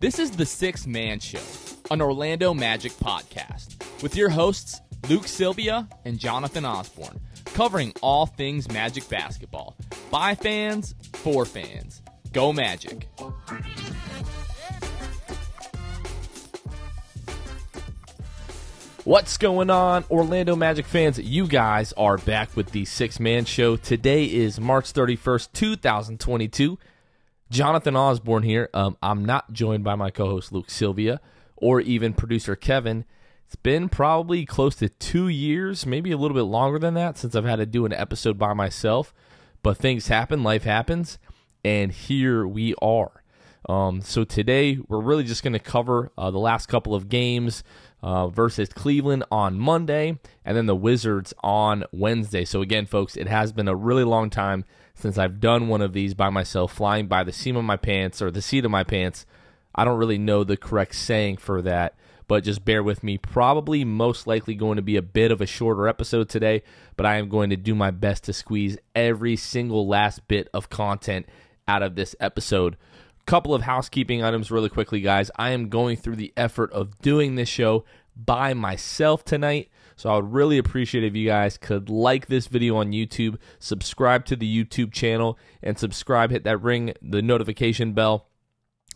This is the Sixth Man Show, an Orlando Magic podcast, with your hosts Luke Sylvia and Jonathan Osborne, covering all things Magic basketball. By fans, for fans. Go Magic. What's going on, Orlando Magic fans? You guys are back with the Sixth Man Show. Today is March 31st, 2022. Jonathan Osborne here. I'm not joined by my co-host Luke Sylvia or even producer Kevin. It's been probably close to 2 years, maybe a little bit longer than that, since I've had to do an episode by myself. But things happen, life happens, and here we are. So today we're really just going to cover the last couple of games versus Cleveland on Monday, and then the Wizards on Wednesday. So again, folks, it has been a really long time since I've done one of these by myself, flying by the seam of my pants, or the seat of my pants. I don't really know the correct saying for that, but just bear with me. Probably most likely going to be a bit of a shorter episode today, but I am going to do my best to squeeze every single last bit of content out of this episode. Couple of housekeeping items really quickly, guys. I am going through the effort of doing this show by myself tonight, so I would really appreciate if you guys could like this video on YouTube, subscribe to the YouTube channel, and subscribe, hit that ring, the notification bell.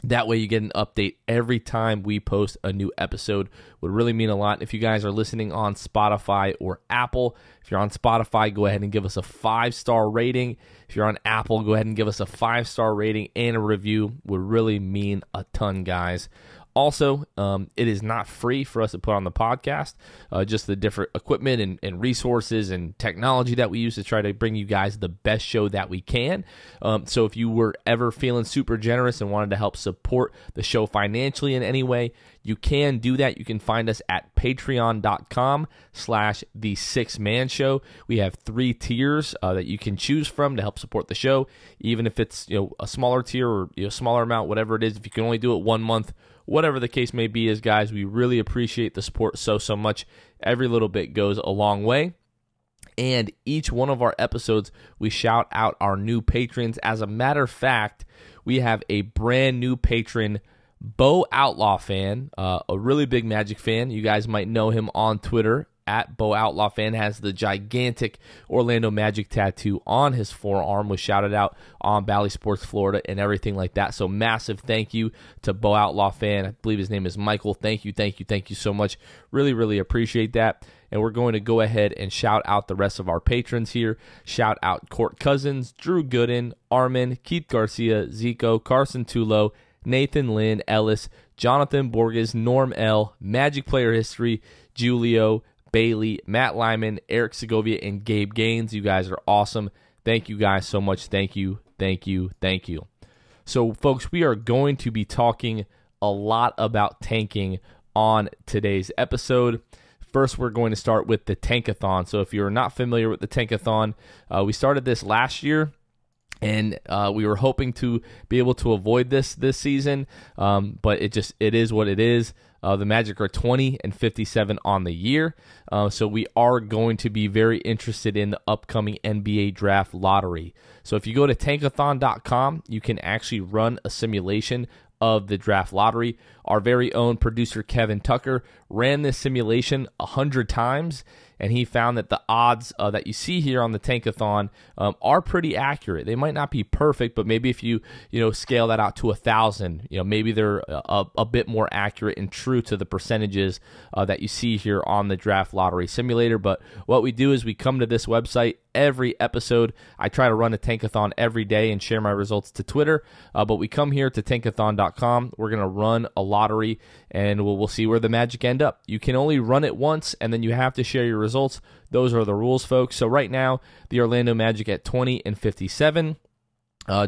That way you get an update every time we post a new episode. Would really mean a lot. If you guys are listening on Spotify or Apple, if you're on Spotify, go ahead and give us a 5-star rating. If you're on Apple, go ahead and give us a 5-star rating and a review. Would really mean a ton, guys. Also, it is not free for us to put on the podcast, just the different equipment and resources and technology that we use to try to bring you guys the best show that we can. So if you were ever feeling super generous and wanted to help support the show financially in any way, you can do that. You can find us at patreon.com/the Sixth Man Show. We have 3 tiers that you can choose from to help support the show, even if it's a smaller tier or smaller amount, whatever it is. If you can only do it 1 month, whatever the case may be, is guys, we really appreciate the support so much. Every little bit goes a long way. And each one of our episodes, we shout out our new patrons. As a matter of fact, we have a brand new patron, Bo Outlaw fan, a really big Magic fan. You guys might know him on Twitter. At Bo Outlaw fan, has the gigantic Orlando Magic tattoo on his forearm, was shouted out on Bally Sports Florida and everything like that. So massive thank you to Bo Outlaw fan. I believe his name is Michael. Thank you so much. Really appreciate that. And we're going to go ahead and shout out the rest of our patrons here. Shout out Court Cousins, Drew Gooden, Armin, Keith Garcia, Zico, Carson Tulo, Nathan Lynn, Ellis, Jonathan Borges, Norm L, Magic Player History, Julio, Bailey, Matt Lyman, Eric Segovia, and Gabe Gaines. You guys are awesome. Thank you guys so much. Thank you. So, folks, we are going to be talking a lot about tanking on today's episode. First, we're going to start with the Tankathon. So if you're not familiar with the Tankathon, we started this last year. And we were hoping to be able to avoid this season, but it is what it is. The Magic are 20-57 on the year, so we are going to be very interested in the upcoming NBA draft lottery. So if you go to tankathon.com, you can actually run a simulation of the draft lottery. Our very own producer Kevin Tucker ran this simulation 100 times, and he found that the odds that you see here on the Tankathon are pretty accurate. They might not be perfect, but maybe if you scale that out to 1,000, maybe they're a bit more accurate and true to the percentages that you see here on the draft lottery simulator. But what we do is we come to this website every episode. I try to run a Tankathon every day and share my results to Twitter, but we come here to tankathon.com. We're going to run a lottery, and we'll see where the Magic end up. You can only run it once, and then you have to share your results. Those are the rules, folks. So right now, the Orlando Magic at 20-57.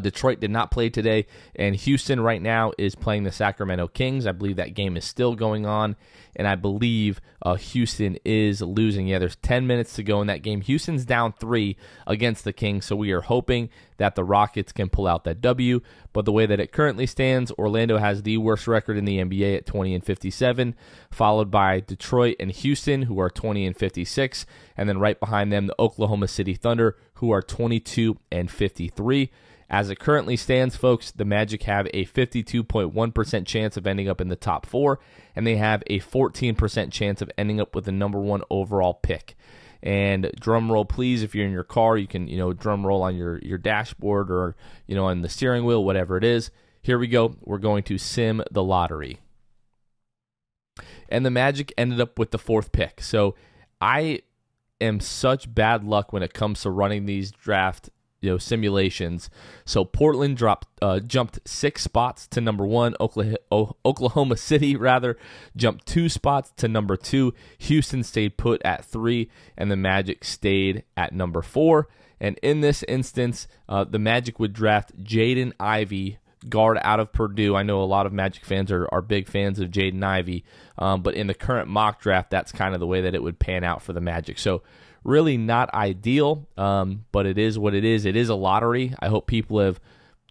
Detroit did not play today, and Houston right now is playing the Sacramento Kings. I believe that game is still going on, and I believe Houston is losing. Yeah, there's 10 minutes to go in that game. Houston's down 3 against the Kings, so we are hoping that the Rockets can pull out that W. But the way that it currently stands, Orlando has the worst record in the NBA at 20-57, followed by Detroit and Houston, who are 20-56, and then right behind them, the Oklahoma City Thunder, who are 22-53. As it currently stands, folks, the Magic have a 52.1% chance of ending up in the top 4, and they have a 14% chance of ending up with the number 1 overall pick. And drum roll, please, if you're in your car, you can, drum roll on your dashboard or, on the steering wheel, whatever it is. Here we go. We're going to sim the lottery. And the Magic ended up with the 4th pick. So I am such bad luck when it comes to running these draft simulations. So Portland jumped 6 spots to number 1. Oklahoma City jumped 2 spots to number 2. Houston stayed put at 3, and the Magic stayed at number 4. And in this instance, the Magic would draft Jaden Ivey, guard out of Purdue. I know a lot of Magic fans are big fans of Jaden Ivey, but in the current mock draft, that's kind of the way that it would pan out for the Magic. So really not ideal, but it is what it is. It is a lottery. I hope people have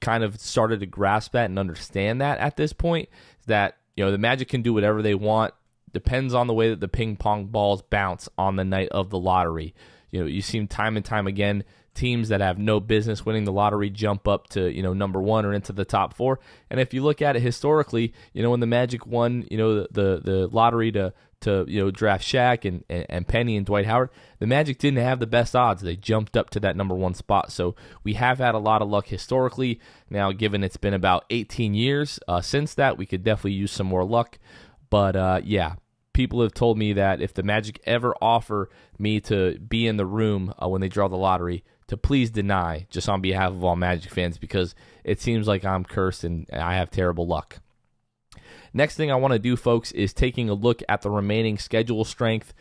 kind of started to grasp that and understand that at this point, that the Magic can do whatever they want. Depends on the way that the ping pong balls bounce on the night of the lottery. You see time and time again, teams that have no business winning the lottery jump up to number 1 or into the top 4. And if you look at it historically, when the Magic won the lottery to draft Shaq and Penny and Dwight Howard, the Magic didn't have the best odds. They jumped up to that number 1 spot. So we have had a lot of luck historically. Now, given it's been about 18 years since that, we could definitely use some more luck. But people have told me that if the Magic ever offer me to be in the room when they draw the lottery, to please deny, just on behalf of all Magic fans, because it seems like I'm cursed and I have terrible luck. Next thing I want to do, folks, is taking a look at the remaining schedule strength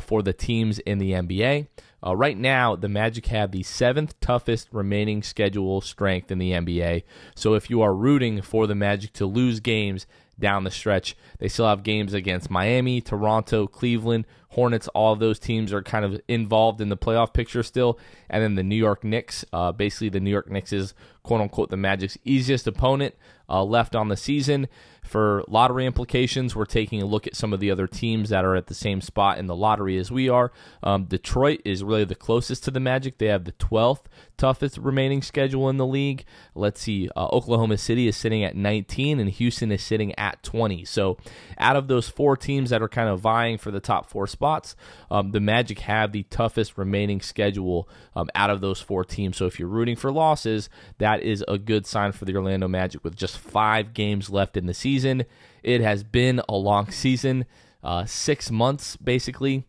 for the teams in the NBA. Right now, the Magic have the 7th toughest remaining schedule strength in the NBA. So if you are rooting for the Magic to lose games down the stretch, they still have games against Miami, Toronto, Cleveland, Hornets. All of those teams are kind of involved in the playoff picture still. And then the New York Knicks, basically the New York Knicks is, quote-unquote, the Magic's easiest opponent left on the season. For lottery implications, we're taking a look at some of the other teams that are at the same spot in the lottery as we are. Detroit is really the closest to the Magic. They have the 12th toughest remaining schedule in the league. Let's see, Oklahoma City is sitting at 19 and Houston is sitting at 20. So out of those 4 teams that are kind of vying for the top 4 spots, the Magic have the toughest remaining schedule out of those 4 teams. So if you're rooting for losses, that is a good sign for the Orlando Magic with just 5 games left in the season. It has been a long season, 6 months basically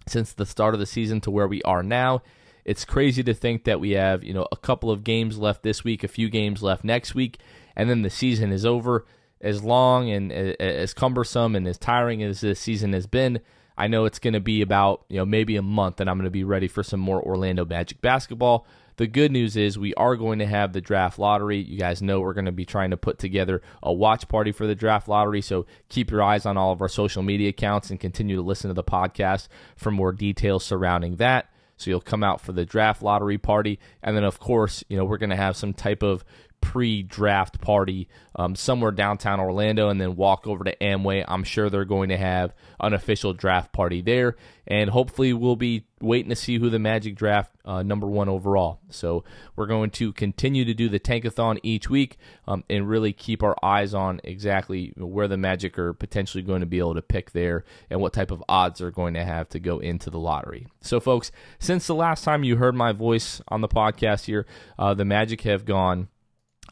since the start of the season to where we are now. It's crazy to think that we have, a couple of games left this week, a few games left next week, and then the season is over. As long and as cumbersome and as tiring as this season has been, I know it's going to be about, maybe a month, and I'm going to be ready for some more Orlando Magic basketball. The good news is we are going to have the draft lottery. You guys know we're going to be trying to put together a watch party for the draft lottery, so keep your eyes on all of our social media accounts and continue to listen to the podcast for more details surrounding that. So you'll come out for the draft lottery party, and then, of course, we're going to have some type of pre-draft party somewhere downtown Orlando and then walk over to Amway. I'm sure they're going to have an official draft party there, and hopefully we'll be waiting to see who the Magic draft number 1 overall. So we're going to continue to do the Tankathon each week and really keep our eyes on exactly where the Magic are potentially going to be able to pick there and what type of odds they're going to have to go into the lottery. So, folks, since the last time you heard my voice on the podcast here, the Magic have gone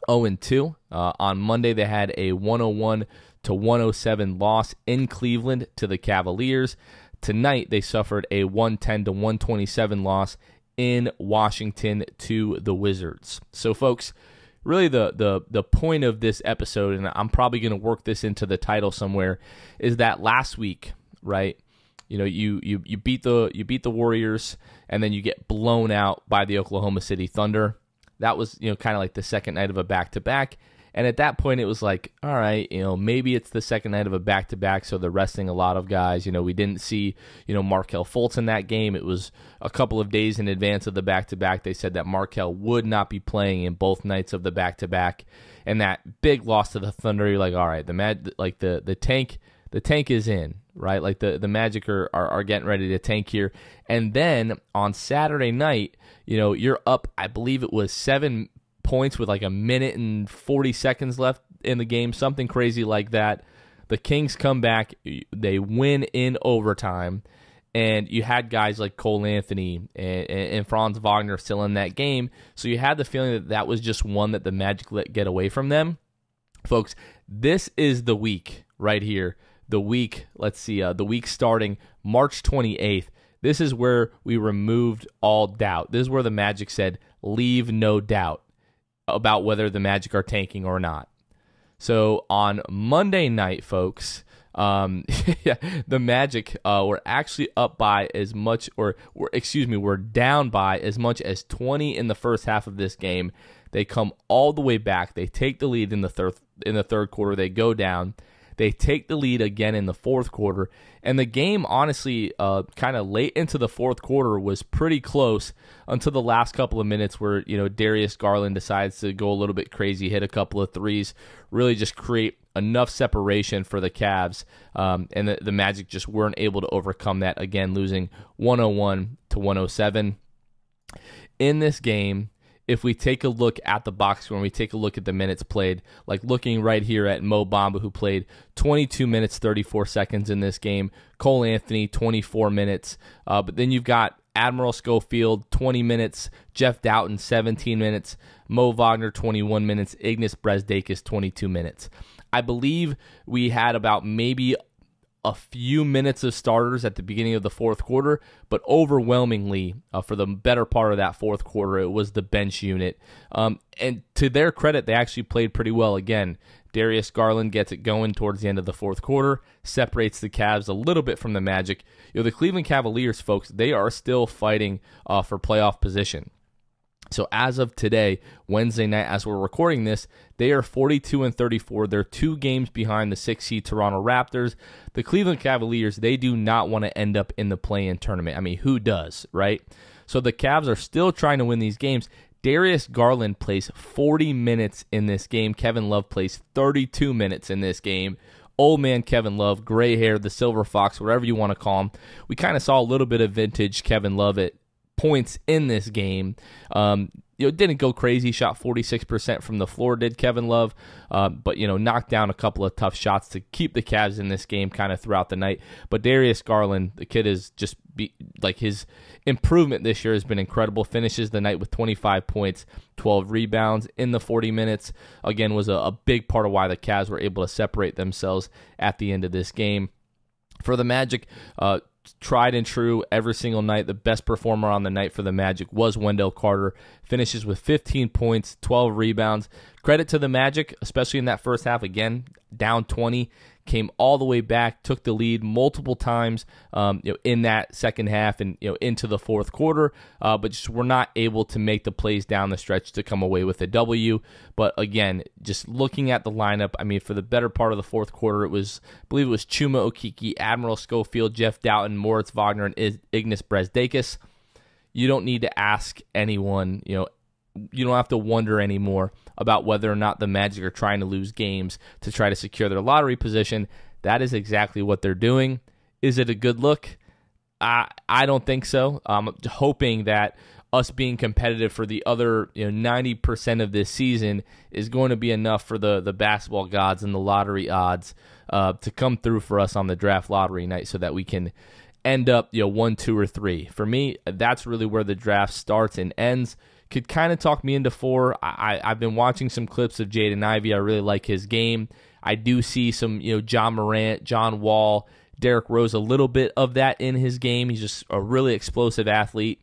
0-2. On Monday, they had a 101-107 loss in Cleveland to the Cavaliers. Tonight, they suffered a 110-127 loss in Washington to the Wizards. So, folks, really the point of this episode, and I'm probably going to work this into the title somewhere, is that last week, right? You beat the Warriors, and then you get blown out by the Oklahoma City Thunder. That was, kind of like the second night of a back-to-back. And at that point, it was like, all right, maybe it's the second night of a back-to-back, so they're resting a lot of guys. We didn't see, Markelle Fultz in that game. It was a couple of days in advance of the back-to-back. They said that Markelle would not be playing in both nights of the back-to-back. And that big loss to the Thunder, you're like, all right, the tank is in, right? Like the Magic are getting ready to tank here. And then on Saturday night, you're up, I believe it was 7 points with like a minute and 40 seconds left in the game, something crazy like that. The Kings come back, they win in overtime, and you had guys like Cole Anthony and Franz Wagner still in that game, so you had the feeling that was just one that the Magic let get away from them. Folks, this is the week right here. The week starting March 28th. This is where we removed all doubt. This is where the Magic said, leave no doubt about whether the Magic are tanking or not. So on Monday night, folks, the Magic were actually up by as much, were down by as much as 20 in the first half of this game. They come all the way back. They take the lead in the third quarter. They go down. They take the lead again in the fourth quarter. And the game, honestly, kind of late into the fourth quarter was pretty close until the last couple of minutes where, Darius Garland decides to go a little bit crazy, hit a couple of threes, really just create enough separation for the Cavs. And the Magic just weren't able to overcome that, again, losing 101-107. In this game, if we take a look at the box score and we take a look at the minutes played, like looking right here at Mo Bamba, who played 22 minutes, 34 seconds in this game. Cole Anthony, 24 minutes. But then you've got Admiral Schofield, 20 minutes. Jeff Doughton, 17 minutes. Mo Wagner, 21 minutes. Ignas Brazdeikis, 22 minutes. I believe we had about maybe a few minutes of starters at the beginning of the fourth quarter, but overwhelmingly, for the better part of that fourth quarter, it was the bench unit. And to their credit, they actually played pretty well. Again, Darius Garland gets it going towards the end of the fourth quarter, separates the Cavs a little bit from the Magic. The Cleveland Cavaliers, folks, they are still fighting for playoff position. So as of today, Wednesday night, as we're recording this, they are 42-34. They're 2 games behind the 6-seed Toronto Raptors. The Cleveland Cavaliers, they do not want to end up in the play-in tournament. I mean, who does, right? So the Cavs are still trying to win these games. Darius Garland plays 40 minutes in this game. Kevin Love plays 32 minutes in this game. Old man Kevin Love, gray hair, the Silver Fox, whatever you want to call him. We kind of saw a little bit of vintage Kevin Love at points in this game. Didn't go crazy. Shot 46% from the floor, did Kevin Love, but knocked down a couple of tough shots to keep the Cavs in this game kind of throughout the night. But Darius Garland, the kid is just his improvement this year has been incredible. Finishes the night with 25 points, 12 rebounds in the 40 minutes. Again, was a big part of why the Cavs were able to separate themselves at the end of this game. For the Magic, tried and true every single night. The best performer on the night for the Magic was Wendell Carter. Finishes with 15 points, 12 rebounds. Credit to the Magic, especially in that first half. Again, down 20, came all the way back, took the lead multiple times in that second half and into the fourth quarter, but just were not able to make the plays down the stretch to come away with a W. But again, just looking at the lineup, I mean, for the better part of the fourth quarter, I believe it was Chuma Okeke, Admiral Schofield, Jeff Doughton, Moritz Wagner, and Ignas Brazdeikis. You don't need to ask anyone, you don't have to wonder anymore about whether or not the Magic are trying to lose games to try to secure their lottery position. That is exactly what they're doing. Is it a good look? I don't think so. I'm hoping that us being competitive for the other 90% of this season is going to be enough for the basketball gods and the lottery odds to come through for us on the draft lottery night so that we can end up 1, 2, or 3. For me, that's really where the draft starts and ends. Could kind of talk me into 4. I've been watching some clips of Jaden Ivey. I really like his game. I do see some John Morant, John Wall, Derrick Rose, a little bit of that in his game. He's just a really explosive athlete.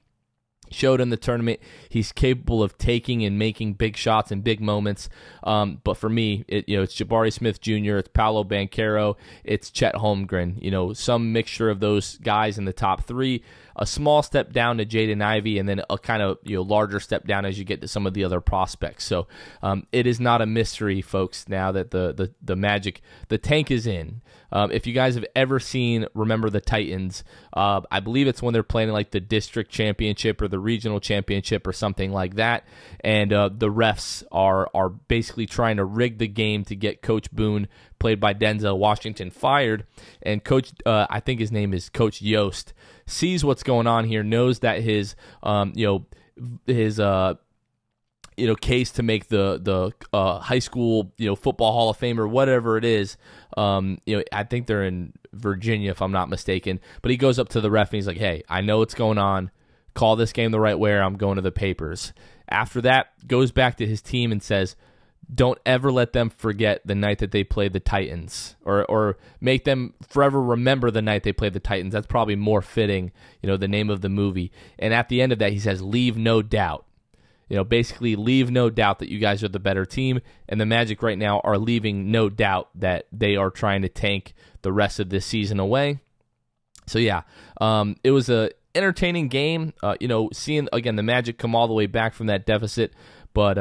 Showed in the tournament he's capable of taking and making big shots in big moments. But for me, it's Jabari Smith Jr., it's Paolo Banchero, it's Chet Holmgren. Some mixture of those guys in the top 3. a small step down to Jaden Ivey, and then a kind of larger step down as you get to some of the other prospects. So it is not a mystery, folks, now that the Magic, the tank is in. If you guys have ever seen Remember the Titans, I believe it's when they're playing like the district championship or the regional championship or something like that, and the refs are basically trying to rig the game to get Coach Boone, played by Denzel Washington, fired. And Coach, I think his name is Coach Yost, sees what's going on here, knows that his case to make the high school football Hall of Fame or whatever it is. I think they're in Virginia if I'm not mistaken. But he goes up to the ref and he's like, "Hey, I know what's going on. Call this game the right way, or I'm going to the papers." After that, goes back to his team and says, "Don't ever let them forget the night that they played the Titans, or make them forever remember the night they played the Titans." That's probably more fitting, the name of the movie. And at the end of that, he says, "Leave no doubt." Basically leave no doubt that you guys are the better team, and the Magic right now are leaving no doubt that they are trying to tank the rest of this season away. So yeah, it was a entertaining game. Seeing again the Magic come all the way back from that deficit, but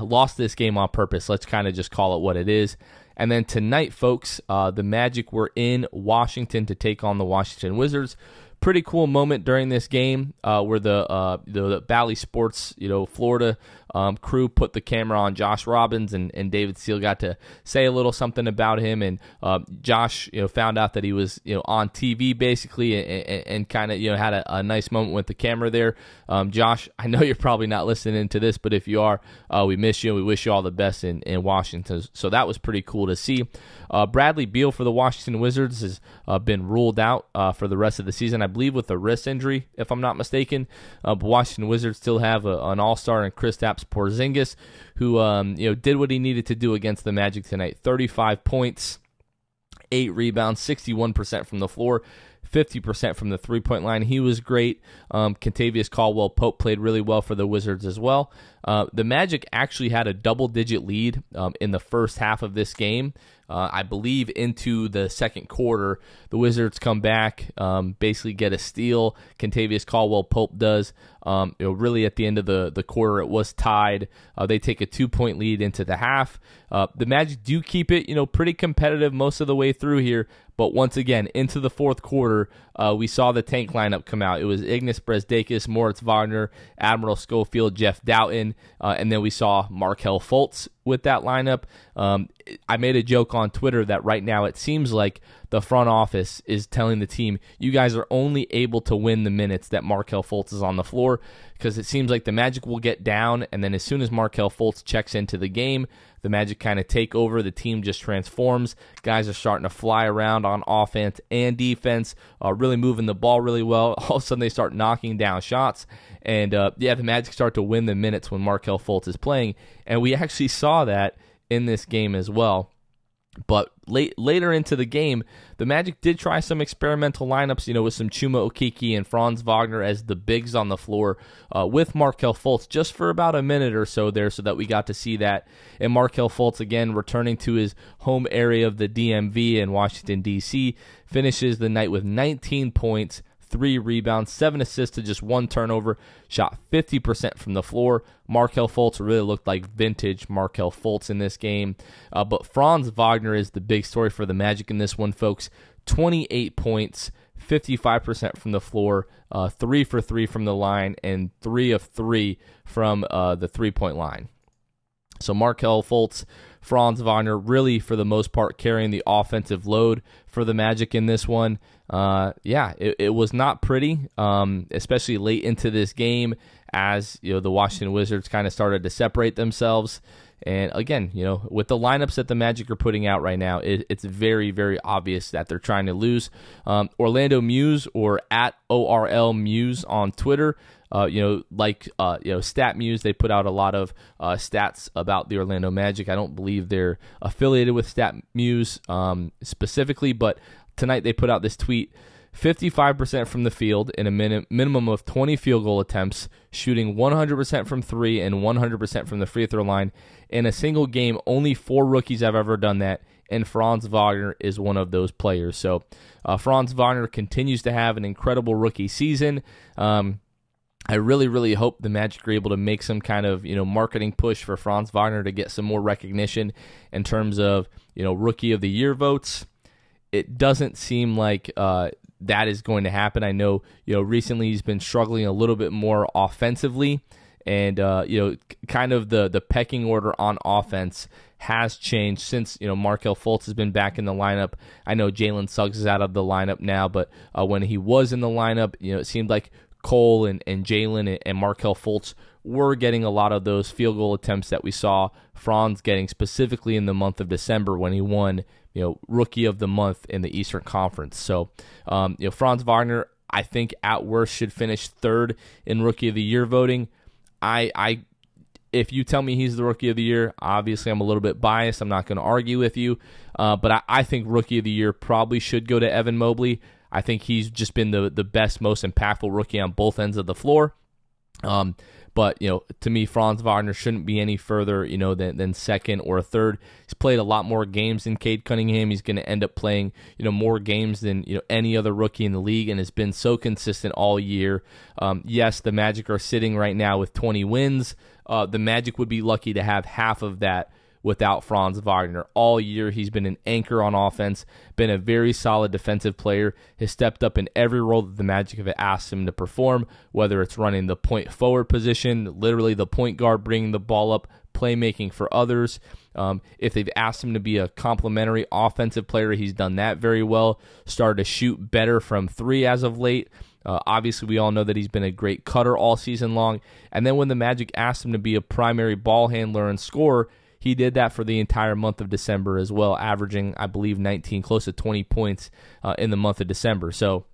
lost this game on purpose. Let's kind of just call it what it is. And then tonight, folks, the Magic were in Washington to take on the Washington Wizards. Pretty cool moment during this game where the Bally Sports, Florida crew put the camera on Josh Robbins, and David Steele got to say a little something about him. And Josh, found out that he was, on TV basically, and kind of, had a nice moment with the camera there. Josh, I know you're probably not listening to this, but if you are, we miss you and we wish you all the best in Washington. So that was pretty cool to see. Bradley Beal for the Washington Wizards has been ruled out for the rest of the season, I believe with a wrist injury, if I'm not mistaken. But Washington Wizards still have an all-star in Kristaps Porzingis, who did what he needed to do against the Magic tonight. 35 points, 8 rebounds, 61% from the floor, 50% from the three-point line. He was great. Kentavious Caldwell-Pope played really well for the Wizards as well. The Magic actually had a double-digit lead in the first half of this game. I believe into the second quarter, the Wizards come back, basically get a steal. Kentavious Caldwell-Pope does. Really at the end of the quarter, it was tied. They take a 2-point lead into the half. The Magic do keep it, pretty competitive most of the way through here. But once again, into the fourth quarter, we saw the tank lineup come out. It was Ignas Brazdeikis, Moritz Wagner, Admiral Schofield, Jeff Doughton, and then we saw Markelle Fultz with that lineup. I made a joke on Twitter that right now it seems like the front office is telling the team, you guys are only able to win the minutes that Markelle Fultz is on the floor, because it seems like the Magic will get down, and then as soon as Markelle Fultz checks into the game, the Magic kind of take over. The team just transforms. Guys are starting to fly around on offense and defense, really moving the ball really well. All of a sudden, they start knocking down shots. And, the Magic start to win the minutes when Markelle Fultz is playing. And we actually saw that in this game as well. But later into the game, the Magic did try some experimental lineups, with some Chuma Okeke and Franz Wagner as the bigs on the floor with Markelle Fultz just for about a minute or so there, so that we got to see that. And Markelle Fultz, again, returning to his home area of the DMV in Washington, D.C., finishes the night with 19 points, 3 rebounds, 7 assists to just 1 turnover, shot 50% from the floor. Markelle Fultz really looked like vintage Markelle Fultz in this game. But Franz Wagner is the big story for the Magic in this one, folks. 28 points, 55% from the floor, 3 for 3 from the line, and 3 of 3 from the three-point line. So Markelle Fultz, Franz Wagner, really for the most part carrying the offensive load for the Magic in this one. It was not pretty, especially late into this game as the Washington Wizards kind of started to separate themselves. And again, with the lineups that the Magic are putting out right now, it's very, very obvious that they're trying to lose. Orlando Muse, or at ORL Muse on Twitter, Stat Muse, they put out a lot of stats about the Orlando Magic. I don't believe they're affiliated with Stat Muse specifically, but tonight they put out this tweet: 55% from the field in a minimum of 20 field goal attempts, shooting 100% from 3 and 100% from the free throw line. In a single game, only 4 rookies have ever done that, and Franz Wagner is one of those players. So Franz Wagner continues to have an incredible rookie season. I really, really hope the Magic are able to make some kind of, marketing push for Franz Wagner to get some more recognition in terms of, Rookie of the Year votes. It doesn't seem like that is going to happen. I know, recently he's been struggling a little bit more offensively, and, kind of the pecking order on offense has changed since, Markelle Fultz has been back in the lineup. I know Jalen Suggs is out of the lineup now, but when he was in the lineup, it seemed like Cole and Jalen and Markelle Fultz were getting a lot of those field goal attempts that we saw Franz getting, specifically in the month of December when he won, Rookie of the Month in the Eastern Conference. So, Franz Wagner, I think at worst should finish third in Rookie of the Year voting. If you tell me he's the Rookie of the Year, obviously I'm a little bit biased. I'm not going to argue with you, but I think Rookie of the Year probably should go to Evan Mobley. I think he's just been the best, most impactful rookie on both ends of the floor. But, to me, Franz Wagner shouldn't be any further, than second or third. He's played a lot more games than Cade Cunningham. He's going to end up playing, more games than, any other rookie in the league, and has been so consistent all year. Yes, the Magic are sitting right now with 20 wins. The Magic would be lucky to have half of that without Franz Wagner. All year, he's been an anchor on offense, been a very solid defensive player, has stepped up in every role that the Magic have asked him to perform, whether it's running the point forward position, literally the point guard bringing the ball up, playmaking for others. If they've asked him to be a complementary offensive player, he's done that very well, started to shoot better from three as of late. Obviously, we all know that he's been a great cutter all season long. And then when the Magic asked him to be a primary ball handler and scorer, he did that for the entire month of December as well, averaging, I believe, 19, close to 20 points in the month of December. So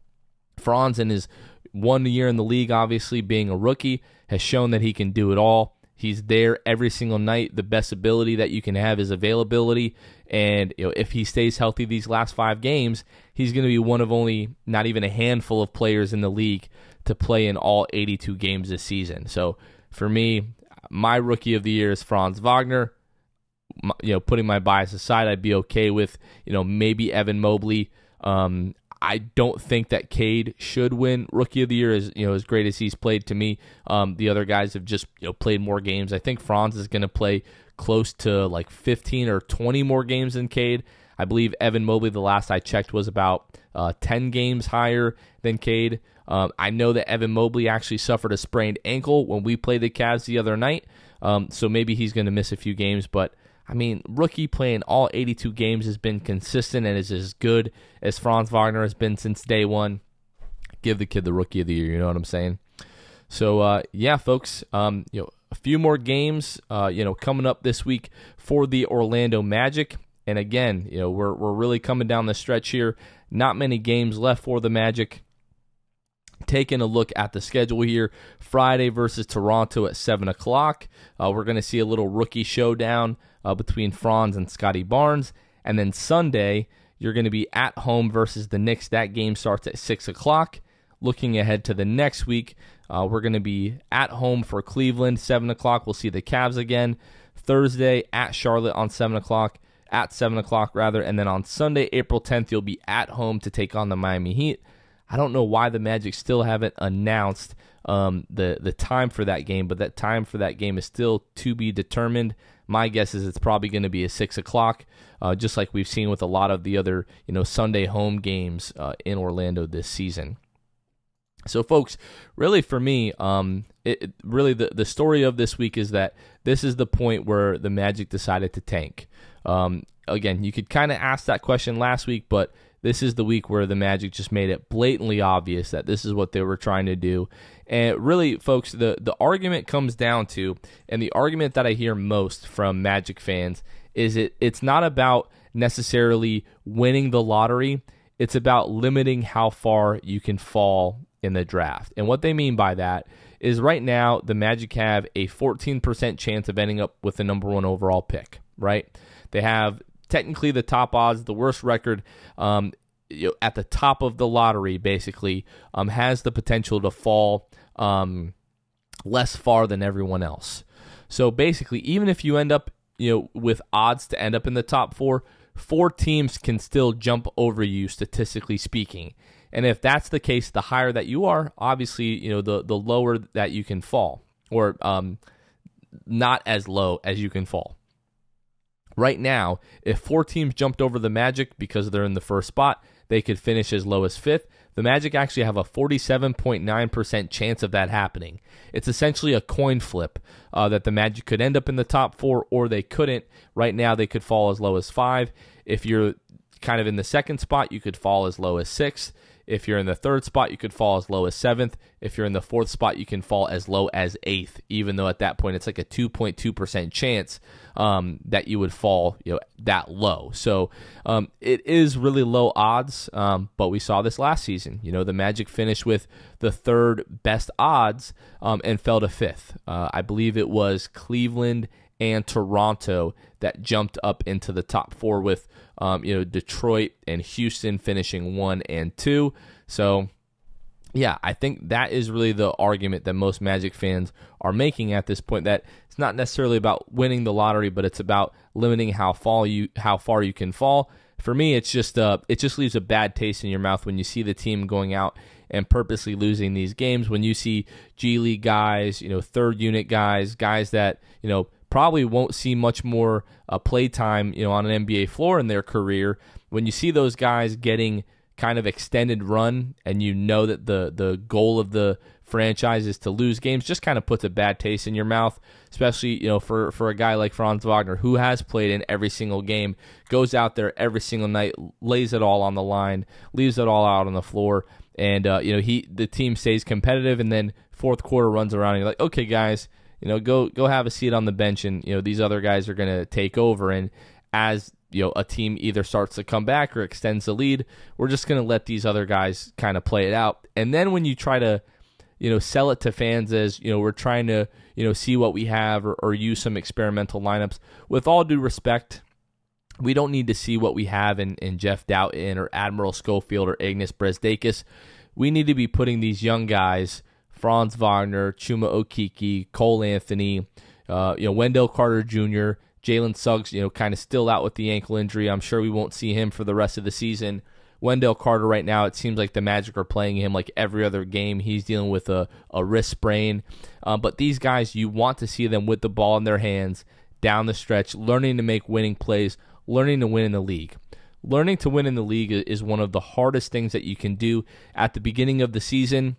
Franz, in his 1 year in the league, obviously being a rookie, has shown that he can do it all. He's there every single night. The best ability that you can have is availability. And if he stays healthy these last 5 games, he's going to be one of only not even a handful of players in the league to play in all 82 games this season. So for me, my Rookie of the Year is Franz Wagner. Putting my bias aside, I'd be okay with, maybe Evan Mobley. I don't think that Cade should win Rookie of the Year as great as he's played to me. The other guys have just, played more games. I think Franz is going to play close to like 15 or 20 more games than Cade. I believe Evan Mobley, the last I checked, was about 10 games higher than Cade. I know that Evan Mobley actually suffered a sprained ankle when we played the Cavs the other night. So maybe he's going to miss a few games, but rookie playing all 82 games has been consistent and is as good as Franz Wagner has been since day one. Give the kid the Rookie of the Year, you know what I'm saying? So, folks, a few more games, coming up this week for the Orlando Magic. And again, we're really coming down the stretch here. Not many games left for the Magic. Taking a look at the schedule here, Friday versus Toronto at 7 o'clock. We're going to see a little rookie showdown between Franz and Scotty Barnes. And then Sunday, you're going to be at home versus the Knicks. That game starts at 6 o'clock. Looking ahead to the next week, we're going to be at home for Cleveland, 7 o'clock. We'll see the Cavs again. Thursday at Charlotte on 7 o'clock. At 7 o'clock, rather. And then on Sunday, April 10th, you'll be at home to take on the Miami Heat. I don't know why the Magic still haven't announced the time for that game, but that time for that game is still to be determined. My guess is it's probably going to be a 6 o'clock, just like we've seen with a lot of the other Sunday home games in Orlando this season. So, folks, really for me, really the story of this week is that this is the point where the Magic decided to tank. Again, you could kind of ask that question last week, but this is the week where the Magic just made it blatantly obvious that this is what they were trying to do. And really, folks, the argument comes down to, and the argument that I hear most from Magic fans is it's not about necessarily winning the lottery. It's about limiting how far you can fall in the draft. And what they mean by that is right now the Magic have a 14% chance of ending up with the number 1 overall pick, right? They have technically the top odds, the worst record at the top of the lottery, basically, has the potential to fall less far than everyone else. So basically, even if you end up with odds to end up in the top 4, 4 teams can still jump over you statistically speaking. And if that's the case, the higher that you are, obviously, the lower that you can fall, or not as low as you can fall. Right now, if 4 teams jumped over the Magic because they're in the first spot, they could finish as low as 5th. The Magic actually have a 47.9% chance of that happening. It's essentially a coin flip that the Magic could end up in the top 4 or they couldn't. Right now, they could fall as low as 5. If you're kind of in the second spot, you could fall as low as 6th. If you're in the third spot, you could fall as low as 7th. If you're in the fourth spot, you can fall as low as 8th, even though at that point it's like a 2.2% chance that you would fall that low. So it is really low odds, but we saw this last season. The Magic finished with the 3rd best odds and fell to 5th. I believe it was Cleveland and Toronto that jumped up into the top 4 with Detroit and Houston finishing 1 and 2. So yeah, I think that is really the argument that most Magic fans are making at this point, that it's not necessarily about winning the lottery, but it's about limiting how far you can fall. For me, it just leaves a bad taste in your mouth when you see the team going out and purposely losing these games. When you see G League guys, third unit guys that probably won't see much more play time, on an NBA floor in their career. When you see those guys getting kind of extended run, and that the goal of the franchise is to lose games, just kind of puts a bad taste in your mouth, especially for a guy like Franz Wagner, who has played in every single game, goes out there every single night, lays it all on the line, leaves it all out on the floor, and the team stays competitive, and then fourth quarter runs around and you're like, okay guys, go have a seat on the bench, and these other guys are going to take over. And as a team either starts to come back or extends the lead, we're just going to let these other guys kind of play it out. And then when you try to sell it to fans as we're trying to see what we have, or use some experimental lineups, with all due respect, we don't need to see what we have in Jeff Doughton or Admiral Schofield or Ignas Brazdeikis. We need to be putting these young guys, Franz Wagner, Chuma Okeke, Cole Anthony, Wendell Carter Jr., Jalen Suggs, kind of still out with the ankle injury. I'm sure we won't see him for the rest of the season. Wendell Carter right now, it seems like the Magic are playing him like every other game. He's dealing with a wrist sprain. But these guys, you want to see them with the ball in their hands down the stretch, learning to make winning plays, learning to win in the league. Learning to win in the league is one of the hardest things that you can do at the beginning of the season.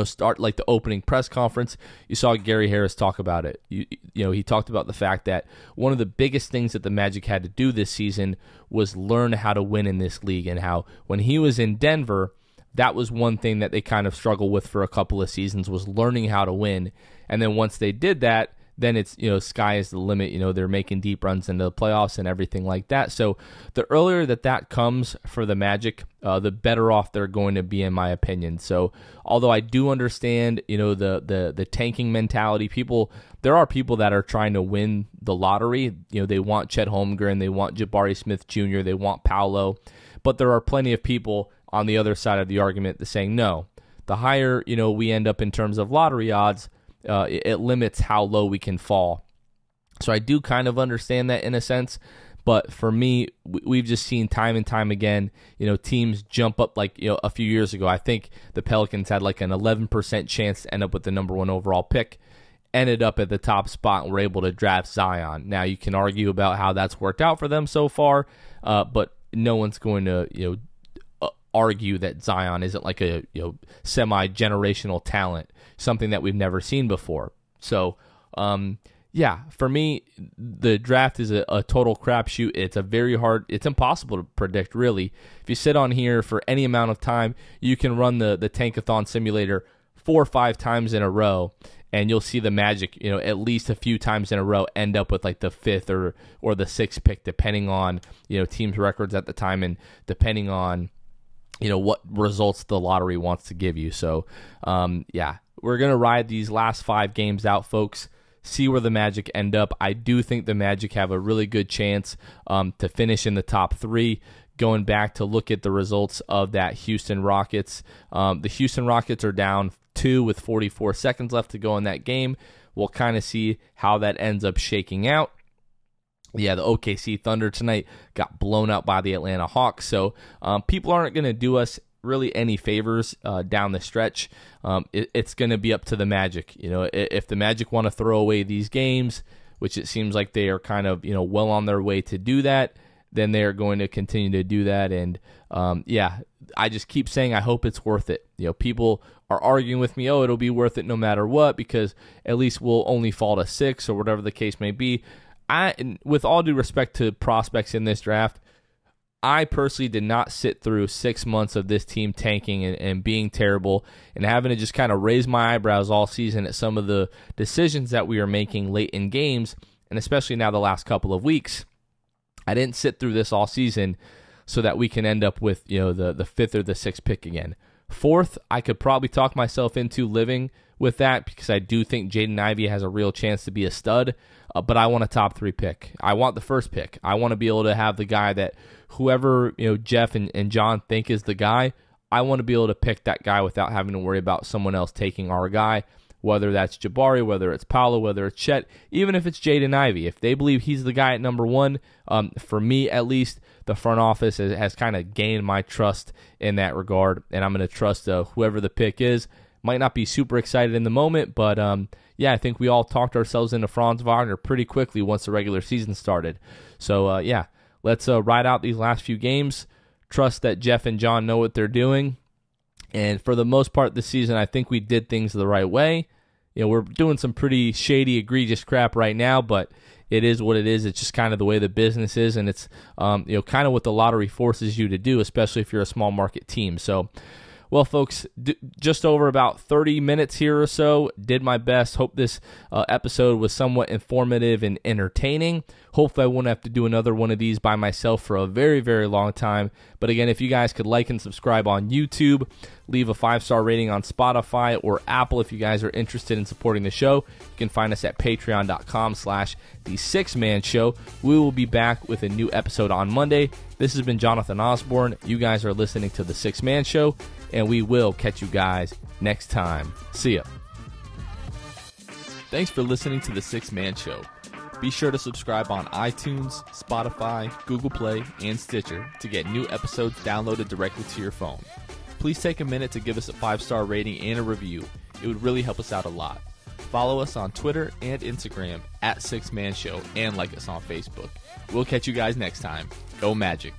Start like the opening press conference. You saw Gary Harris talk about it. He talked about the fact that one of the biggest things that the Magic had to do this season was learn how to win in this league, and how when he was in Denver, that was one thing that they kind of struggled with for a couple of seasons, was learning how to win. And then once they did that, then it's, sky is the limit. They're making deep runs into the playoffs and everything like that. So the earlier that comes for the Magic, the better off they're going to be, in my opinion. So although I do understand, the tanking mentality, there are people that are trying to win the lottery. They want Chet Holmgren, they want Jabari Smith Jr., they want Paolo, but there are plenty of people on the other side of the argument that's saying no. The higher we end up in terms of lottery odds, it limits how low we can fall. So I do kind of understand that in a sense, but for me, we've just seen time and time again, teams jump up. Like, a few years ago, I think the Pelicans had like an 11% chance to end up with the number 1 overall pick, ended up at the top spot, and were able to draft Zion. Now you can argue about how that's worked out for them so far, but no one's going to, argue that Zion isn't like a semi-generational talent, something that we've never seen before. So, for me, the draft is a total crapshoot. It's impossible to predict, really. If you sit on here for any amount of time, you can run the Tankathon simulator 4 or 5 times in a row, and you'll see the Magic, at least a few times in a row end up with like the 5th or the 6th pick, depending on, teams' records at the time, and depending on what results the lottery wants to give you. So, we're going to ride these last 5 games out, folks, see where the Magic end up. I do think the Magic have a really good chance to finish in the top 3. Going back to look at the results of that Houston Rockets. The Houston Rockets are down 2 with 44 seconds left to go in that game. We'll kind of see how that ends up shaking out. Yeah, the OKC Thunder tonight got blown out by the Atlanta Hawks. So people aren't going to do us really any favors down the stretch. It's going to be up to the Magic. If the Magic want to throw away these games, which it seems like they are kind of well on their way to do that, then they're going to continue to do that. And I just keep saying I hope it's worth it. People are arguing with me, oh, it'll be worth it no matter what because at least we'll only fall to 6 or whatever the case may be. With all due respect to prospects in this draft, I personally did not sit through 6 months of this team tanking and being terrible and having to just kind of raise my eyebrows all season at some of the decisions that we are making late in games, and especially now the last couple of weeks. I didn't sit through this all season so that we can end up with the 5th or the 6th pick again. 4th, I could probably talk myself into living with that because I do think Jaden Ivey has a real chance to be a stud, but I want a top 3 pick. I want the 1st pick. I want to be able to have the guy that whoever Jeff and John think is the guy, I want to be able to pick that guy without having to worry about someone else taking our guy, whether that's Jabari, whether it's Paolo, whether it's Chet, even if it's Jaden Ivey. If they believe he's the guy at number 1, for me at least, the front office has kind of gained my trust in that regard, and I'm going to trust whoever the pick is. Might not be super excited in the moment, but I think we all talked ourselves into Franz Wagner pretty quickly once the regular season started. So, let's ride out these last few games, trust that Jeff and John know what they're doing, and for the most part this season, I think we did things the right way. We're doing some pretty shady, egregious crap right now, but it is what it is. It's just kind of the way the business is, and it's kind of what the lottery forces you to do, especially if you're a small market team. So, well, folks, just over about 30 minutes here or so. Did my best. Hope this episode was somewhat informative and entertaining. Hopefully I won't have to do another one of these by myself for a very, very long time. But again, if you guys could like and subscribe on YouTube, leave a 5-star rating on Spotify or Apple if you guys are interested in supporting the show. You can find us at patreon.com/The Six Man Show. We will be back with a new episode on Monday. This has been Jonathan Osborne. You guys are listening to The Six Man Show, and we will catch you guys next time. See ya. Thanks for listening to The Six Man Show. Be sure to subscribe on iTunes, Spotify, Google Play, and Stitcher to get new episodes downloaded directly to your phone. Please take a minute to give us a 5-star rating and a review. It would really help us out a lot. Follow us on Twitter and Instagram at Six Man Show and like us on Facebook. We'll catch you guys next time. Go Magic.